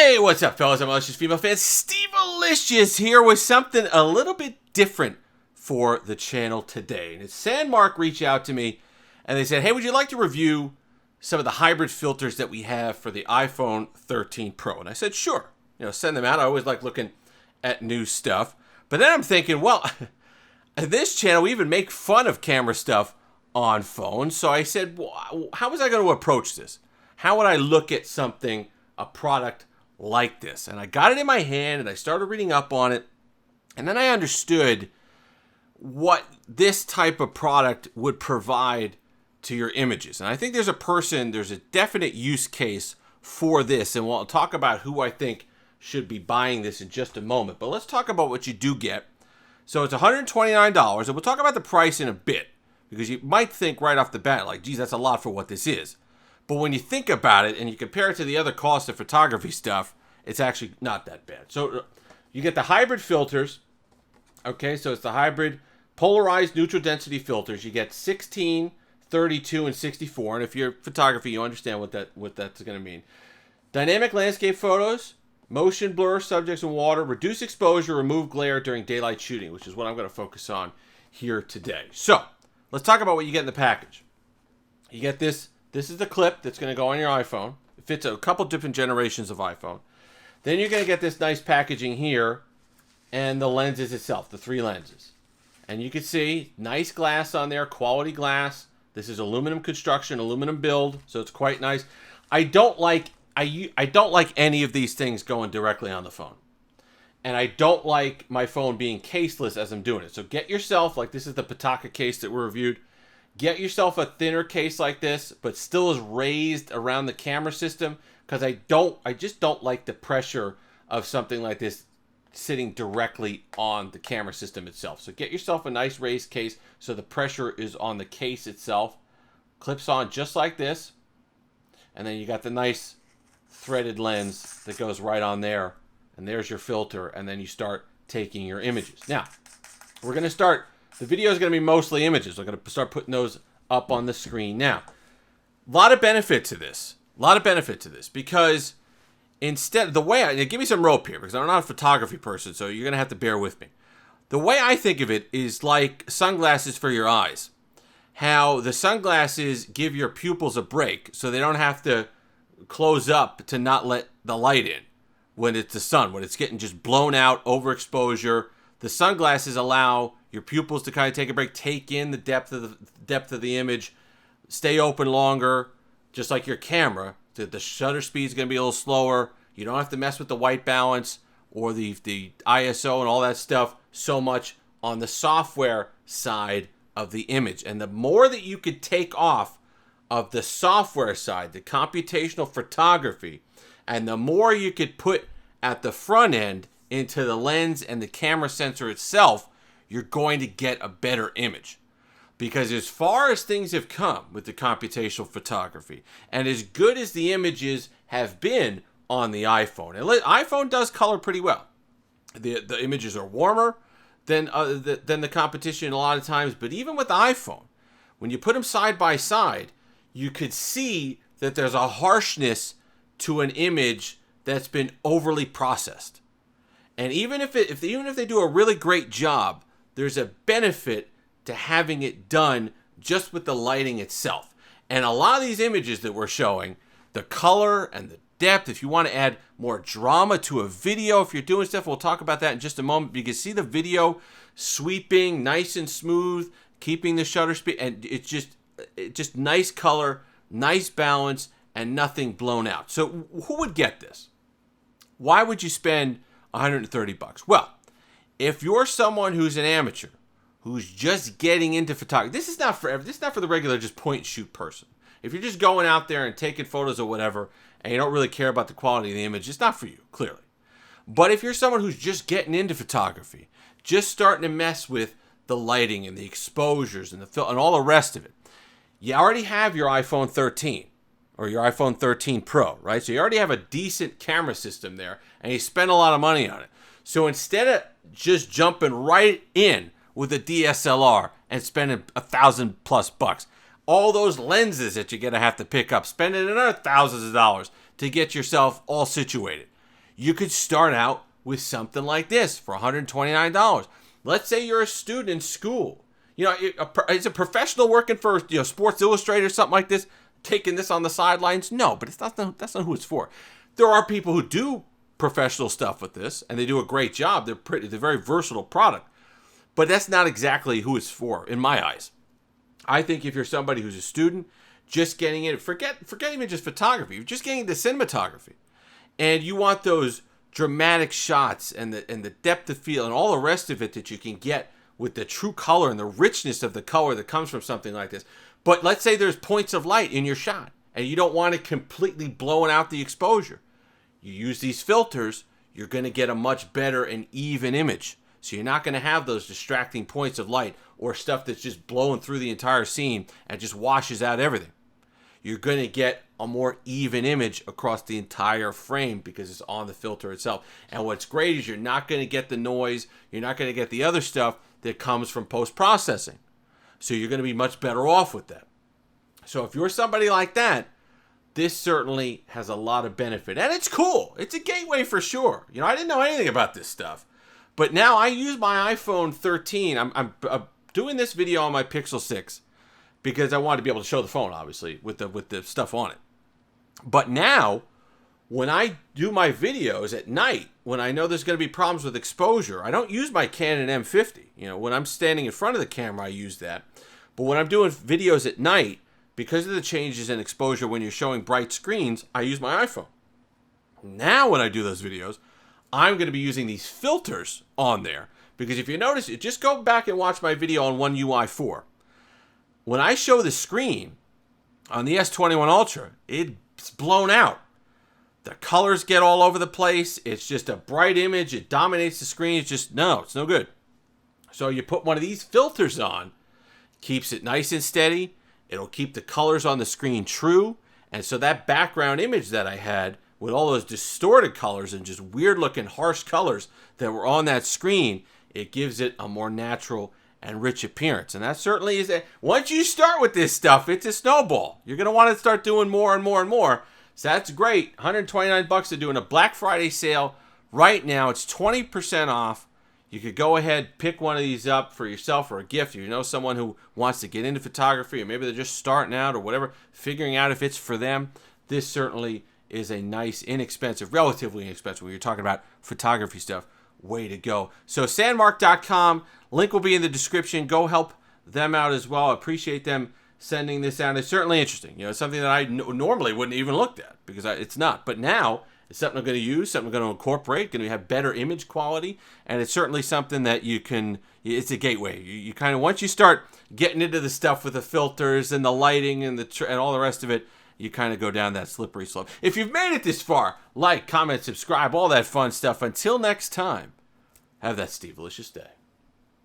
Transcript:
Hey, what's up, fellas? I'm Malicious Female Fan Steve-alicious here with something a little bit different for the channel today. And it's Sandmarc reached out to me and they said, hey, would you like to review some of the hybrid filters that we have for the iPhone 13 Pro? And I said, sure. Send them out. I always like looking at new stuff. But then I'm thinking, well, this channel, we even make fun of camera stuff on phones. So I said, well, how was I going to approach this? How would I look at something, a product like this? And I got it in my hand and I started reading up on it. And then I understood what this type of product would provide to your images. And I think there's a definite use case for this. And we'll talk about who I think should be buying this in just a moment. But let's talk about what you do get. So it's $129. And we'll talk about the price in a bit, because you might think right off the bat, like, geez, that's a lot for what this is. But when you think about it and you compare it to the other costs of photography stuff, it's actually not that bad. So you get the hybrid filters. Okay, so it's the hybrid polarized neutral density filters. You get 16, 32, and 64. And if you're photography, you understand what that's going to mean. Dynamic landscape photos, motion blur subjects in water, reduce exposure, remove glare during daylight shooting, which is what I'm going to focus on here today. So let's talk about what you get in the package. You get this. This is the clip that's going to go on your iPhone. It fits a couple different generations of iPhone. Then you're going to get this nice packaging here and the lenses itself, the 3 lenses. And you can see nice glass on there, quality glass. This is aluminum construction, aluminum build, so it's quite nice. I don't like any of these things going directly on the phone. And I don't like my phone being caseless as I'm doing it. So get yourself, like this is the Pataka case that we reviewed. Get yourself a thinner case like this, but still is raised around the camera system, because I just don't like the pressure of something like this sitting directly on the camera system itself. So get yourself a nice raised case so the pressure is on the case itself. Clips on just like this. And then you got the nice threaded lens that goes right on there. And there's your filter. And then you start taking your images. Now, we're going to start. The video is going to be mostly images. We're going to start putting those up on the screen. Now, a lot of benefit to this. Because instead, give me some rope here, because I'm not a photography person, so you're going to have to bear with me. The way I think of it is like sunglasses for your eyes. How the sunglasses give your pupils a break so they don't have to close up to not let the light in when it's the sun, when it's getting just blown out, overexposure. The sunglasses allow your pupils to kind of take a break, take in the depth of the image, stay open longer, just like your camera. The shutter speed is going to be a little slower. You don't have to mess with the white balance or the ISO and all that stuff so much on the software side of the image. And the more that you could take off of the software side, the computational photography, and the more you could put at the front end into the lens and the camera sensor itself, you're going to get a better image. Because as far as things have come with the computational photography, and as good as the images have been on the iPhone, and iPhone does color pretty well. The images are warmer than the competition a lot of times, but even with the iPhone, when you put them side by side, you could see that there's a harshness to an image that's been overly processed. And even if they do a really great job, there's a benefit to having it done just with the lighting itself. And a lot of these images that we're showing, the color and the depth, if you want to add more drama to a video, if you're doing stuff, we'll talk about that in just a moment. You can see the video sweeping, nice and smooth, keeping the shutter speed, and it's just nice color, nice balance, and nothing blown out. So who would get this? Why would you spend $130? Well, if you're someone who's an amateur, who's just getting into photography, this is not for the regular just point and shoot person. If you're just going out there and taking photos or whatever, and you don't really care about the quality of the image, it's not for you, clearly. But if you're someone who's just getting into photography, just starting to mess with the lighting and the exposures and the and all the rest of it, you already have your iPhone 13 or your iPhone 13 Pro, right? So you already have a decent camera system there, and you spend a lot of money on it. So instead of just jumping right in with a DSLR and spending $1,000+ all those lenses that you're going to have to pick up, spending another thousands of dollars to get yourself all situated. You could start out with something like this for $129. Let's say you're a student in school. You know, is a professional working for, you know, Sports Illustrated or something like this, taking this on the sidelines? No, but that's not who it's for. There are people who do professional stuff with this, and they do a great job. They're very versatile product. But that's not exactly who it's for, in my eyes. I think if you're somebody who's a student, just getting in, forget even just photography, you're just getting into cinematography, and you want those dramatic shots and the depth of field and all the rest of it that you can get with the true color and the richness of the color that comes from something like this. But let's say there's points of light in your shot, and you don't want it completely blowing out the exposure. You use these filters, you're going to get a much better and even image. So you're not going to have those distracting points of light or stuff that's just blowing through the entire scene and just washes out everything. You're going to get a more even image across the entire frame because it's on the filter itself. And what's great is you're not going to get the noise, you're not going to get the other stuff that comes from post-processing. So you're going to be much better off with that. So if you're somebody like that, this certainly has a lot of benefit. And it's cool. It's a gateway for sure. You know, I didn't know anything about this stuff. But now I use my iPhone 13. I'm doing this video on my Pixel 6 because I wanted to be able to show the phone, obviously, with the stuff on it. But now, when I do my videos at night, when I know there's going to be problems with exposure, I don't use my Canon M50. You know, when I'm standing in front of the camera, I use that. But when I'm doing videos at night, because of the changes in exposure when you're showing bright screens, I use my iPhone. Now when I do those videos, I'm going to be using these filters on there. Because if you notice, just go back and watch my video on One UI 4. When I show the screen on the S21 Ultra, it's blown out. The colors get all over the place. It's just a bright image. It dominates the screen. It's no good. So you put one of these filters on, keeps it nice and steady. It'll keep the colors on the screen true. And so that background image that I had with all those distorted colors and just weird looking harsh colors that were on that screen, it gives it a more natural and rich appearance. And that certainly is once you start with this stuff, it's a snowball. You're going to want to start doing more and more and more. So that's great. $129. They're doing a Black Friday sale right now. It's 20% off. You could go ahead, pick one of these up for yourself or a gift. If you know someone who wants to get into photography, or maybe they're just starting out or whatever, figuring out if it's for them, this certainly is a nice, inexpensive, relatively inexpensive, when you're talking about photography stuff, way to go. So sandmarc.com, link will be in the description. Go help them out as well. I appreciate them sending this out. It's certainly interesting. You know, it's something that I normally wouldn't even looked at because it's not. But now it's something I'm going to use, something I'm going to incorporate, going to have better image quality, and it's certainly something that you can, it's a gateway. You kind of, once you start getting into the stuff with the filters and the lighting and and all the rest of it, you kind of go down that slippery slope. If you've made it this far, like, comment, subscribe, all that fun stuff. Until next time, have that Steve-alicious day.